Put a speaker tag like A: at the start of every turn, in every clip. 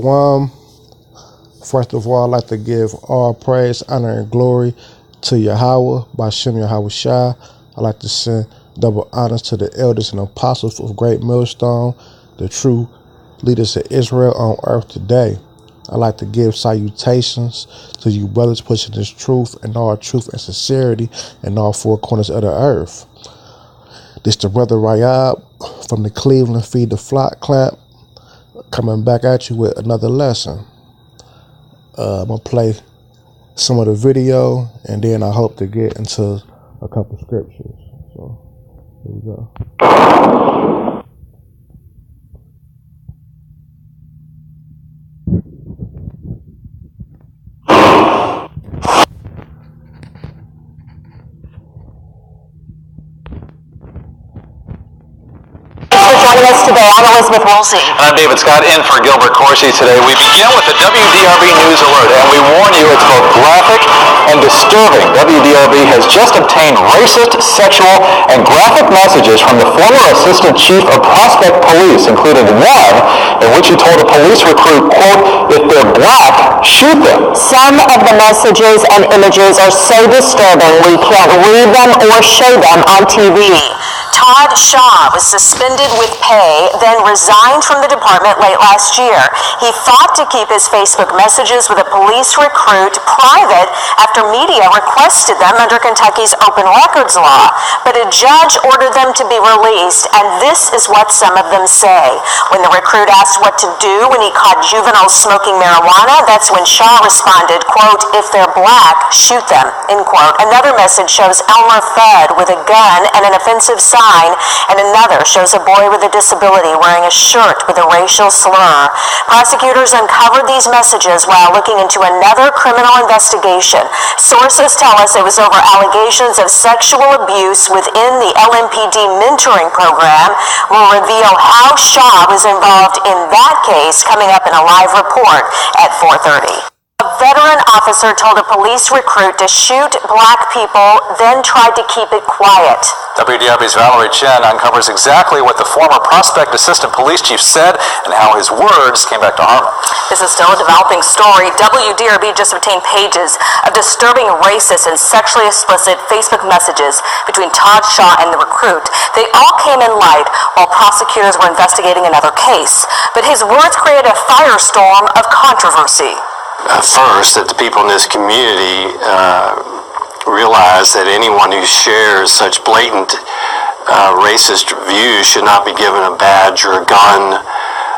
A: Shalom. First of all, I'd like to give all praise, honor, and glory to Yahweh, Bashem Yahweh Shai. I'd like to send double honors to the elders and apostles of Great Millstone, the true leaders of Israel on earth today. I'd like to give salutations to you brothers pushing this truth and all truth and sincerity in all four corners of the earth. This the brother Rayab from the Cleveland Feed the Flock Clap, coming back at you with another lesson. I'm going to play some of the video, and then I hope to get into a couple scriptures. So, here we go.
B: Joining us today, I'm Elizabeth Woolsey.
C: And I'm David Scott, in for Gilbert Corsi today. We begin with the WDRB News Alert, and we warn you it's both graphic and disturbing. WDRB has just obtained racist, sexual, and graphic messages from the former Assistant Chief of Prospect Police, including one in which he told a police recruit, quote, "If they're black, shoot them."
B: Some of the messages and images are so disturbing we can't read them or show them on TV. Todd Shaw was suspended with pay, then resigned from the department late last year. He fought to keep his Facebook messages with a police recruit private after media requested them under Kentucky's open records law. But a judge ordered them to be released, and this is what some of them say. When the recruit asked what to do when he caught juveniles smoking marijuana, that's when Shaw responded, quote, "If they're black, shoot them," end quote. Another message shows Elmer Fudd with a gun and an offensive sign, and another shows a boy with a disability wearing a shirt with a racial slur. Prosecutors uncovered these messages while looking into another criminal investigation. Sources tell us it was over allegations of sexual abuse within the LMPD mentoring program. We'll reveal how Shaw was involved in that case coming up in a live report at 4:30. A veteran officer told a police recruit to shoot black people, then tried to keep it quiet.
C: WDRB's Valerie Chen uncovers exactly what the former Prospect Assistant Police Chief said and how his words came back to harm him.
B: This is still a developing story. WDRB just obtained pages of disturbing racist and sexually explicit Facebook messages between Todd Shaw and the recruit. They all came in light while prosecutors were investigating another case. But his words created a firestorm of controversy.
D: First, that the people in this community realize that anyone who shares such blatant racist views should not be given a badge or a gun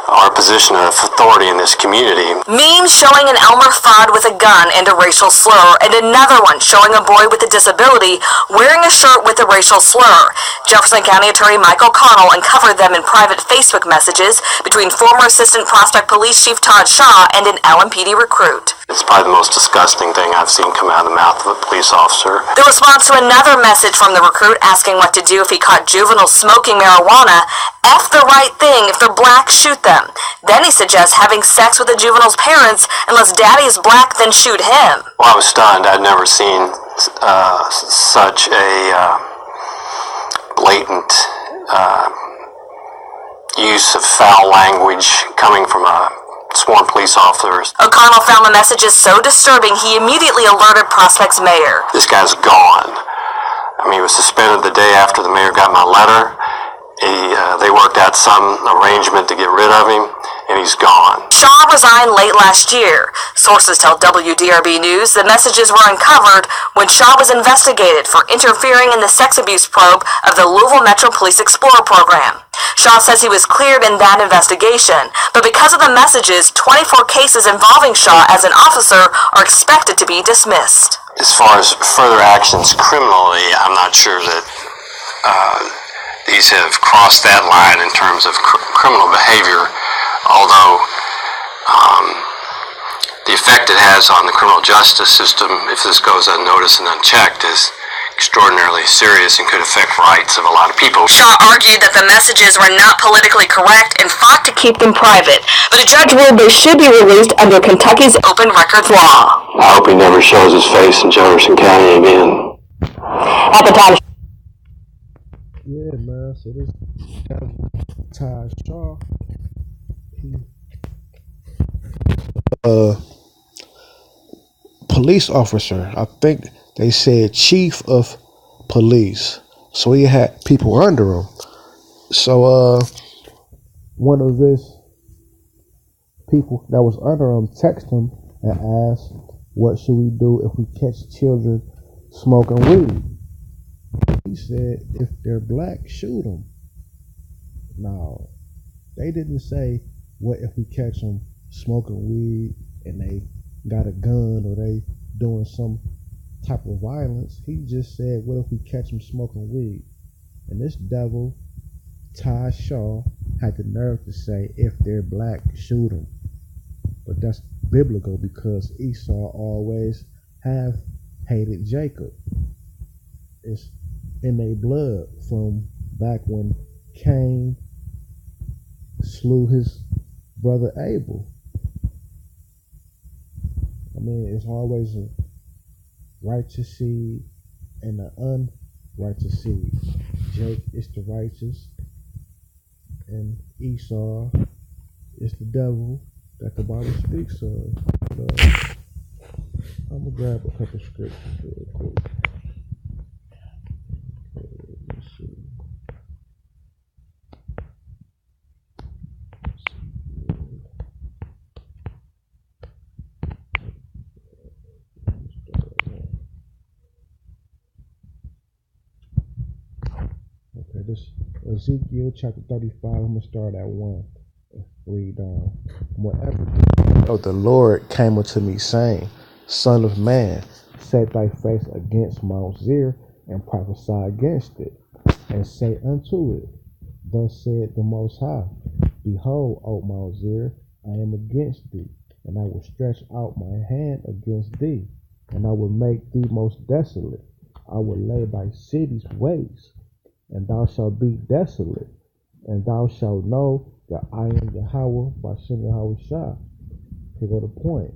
D: or a position of authority in this community.
B: Memes showing an Elmer Fudd with a gun and a racial slur, and another one showing a boy with a disability wearing a shirt with a racial slur. Jefferson County Attorney Michael Connell uncovered them in private Facebook messages between former Assistant Prospect Police Chief Todd Shaw and an LMPD recruit.
D: It's probably the most disgusting thing I've seen come out of the mouth of a police officer.
B: The response to another message from the recruit asking what to do if he caught juveniles smoking marijuana: "F the right thing, if they're black, shoot them." Then he suggests having sex with the juvenile's parents. Unless daddy is black, then shoot him.
D: Well, I was stunned. I'd never seen such a blatant use of foul language coming from a sworn police officer.
B: O'Connell found the messages so disturbing he immediately alerted Prospect's mayor.
D: This guy's gone. I mean, he was suspended the day after the mayor got my letter. They worked out some arrangement to get rid of him, and he's gone.
B: Shaw resigned late last year. Sources tell WDRB News the messages were uncovered when Shaw was investigated for interfering in the sex abuse probe of the Louisville Metro Police Explorer program. Shaw says he was cleared in that investigation, but because of the messages, 24 cases involving Shaw as an officer are expected to be dismissed.
D: As far as further actions criminally, I'm not sure that these have crossed that line in terms of criminal behavior, although the effect it has on the criminal justice system, if this goes unnoticed and unchecked, is extraordinarily serious and could affect rights of a lot of people.
B: Shaw argued that the messages were not politically correct and fought to keep them private, but a judge ruled they should be released under Kentucky's open records law.
D: I hope he never shows his face in Jefferson County again.
B: At the time,
A: Yeah, man. So this guy, Todd Shaw, uh police officer. I think they said chief of police. So he had people under him. So one of his people that was under him texted him and asked, "What should we do if we catch children smoking weed?" He said, "If they're black, shoot them." Now, they didn't say, "What if we catch them smoking weed and they got a gun or they doing some type of violence?" He just said, "What if we catch them smoking weed?" And this devil, Ty Shaw, had the nerve to say, "If they're black, shoot them." But that's biblical because Esau always have hated Jacob. It's in their blood from back when Cain slew his brother Abel. I mean, it's always a righteous seed and an unrighteous seed. Jake is the righteous, and Esau is the devil that the Bible speaks of. But, I'm gonna grab a couple scriptures real quick. Let's see. Okay, this Ezekiel chapter 35. I'm gonna start at 1. Read down. Whatever the Lord came unto me, saying, Son of man, set thy face against Mount Seir, and prophesy against it, and say unto it, Thus said the Most High, Behold, O Mount Seir, I am against thee, and I will stretch out my hand against thee, and I will make thee most desolate. I will lay thy cities waste, and thou shalt be desolate, and thou shalt know that I am Yahweh by Shem Yahweh Shah. Here go the point.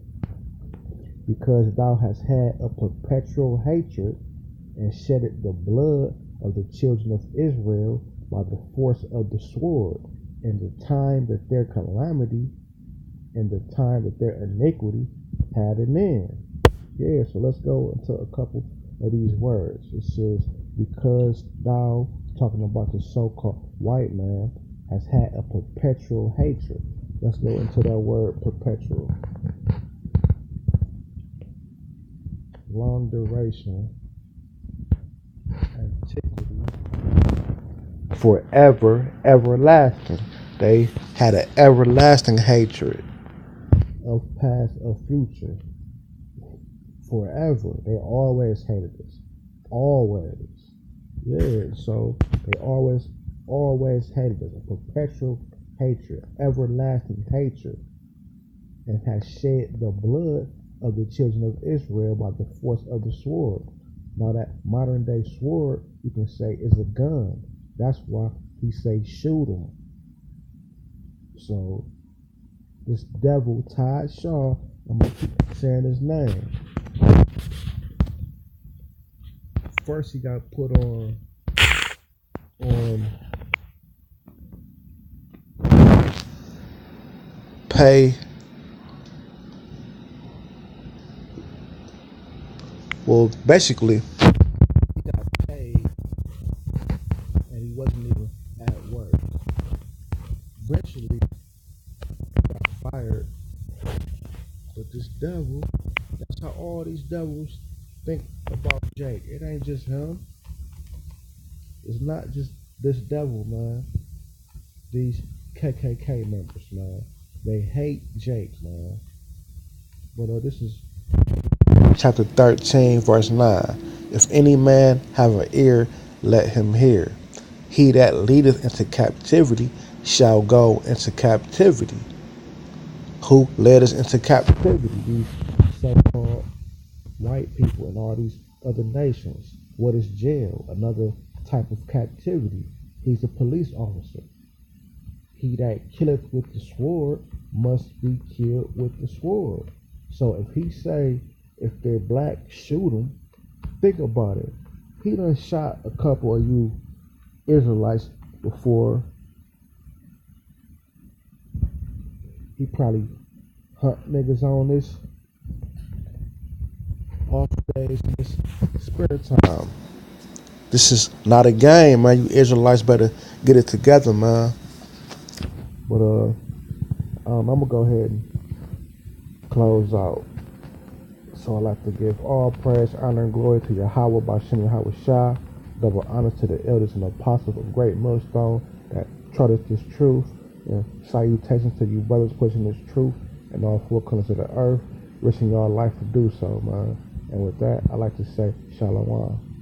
A: Because thou hast had a perpetual hatred, and shedded the blood of the children of Israel by the force of the sword, in the time that their calamity, in the time that their iniquity had an end. Yeah, so let's go into a couple of these words. It says, because thou, talking about the so-called white man, has had a perpetual hatred. Let's go into that word perpetual. Long duration, antiquity, forever, everlasting. They had an everlasting hatred of past, of future. Forever. They always hated us. Always. Yeah, so they always hated us. A perpetual hatred, everlasting hatred, and has shed the blood of the children of Israel by the force of the sword. Now that modern day sword, you can say, is a gun. That's why he say shoot him. So this devil, Ty Shaw, I'm gonna keep saying his name. First he got put on pay. Well, basically, he got paid, and he wasn't even at work. Eventually, he got fired. But this devil, that's how all these devils think about Jake. It ain't just him. It's not just this devil, man. These KKK members, man. They hate Jake, man. But this is chapter 13, verse 9. If any man have an ear, let him hear. He that leadeth into captivity shall go into captivity. Who led us into captivity? These so-called white people and all these other nations. What is jail? Another type of captivity. He's a police officer. He that killeth with the sword must be killed with the sword. So if he say, if they're black, shoot them, think about it. He done shot a couple of you Israelites before. He probably hunt niggas on this off days in this spare time. This is not a game, man. You Israelites better get it together, man. But I'm gonna go ahead and close out. So I'd like to give all praise, honor, and glory to Yahweh by Shem Yahweh Shah. Double honors to the elders and apostles of Great Millstone that trusted this truth. And salutations to you brothers pushing this truth and all four corners of the earth, wishing y'all life to do so, man. And with that, I'd like to say Shalom.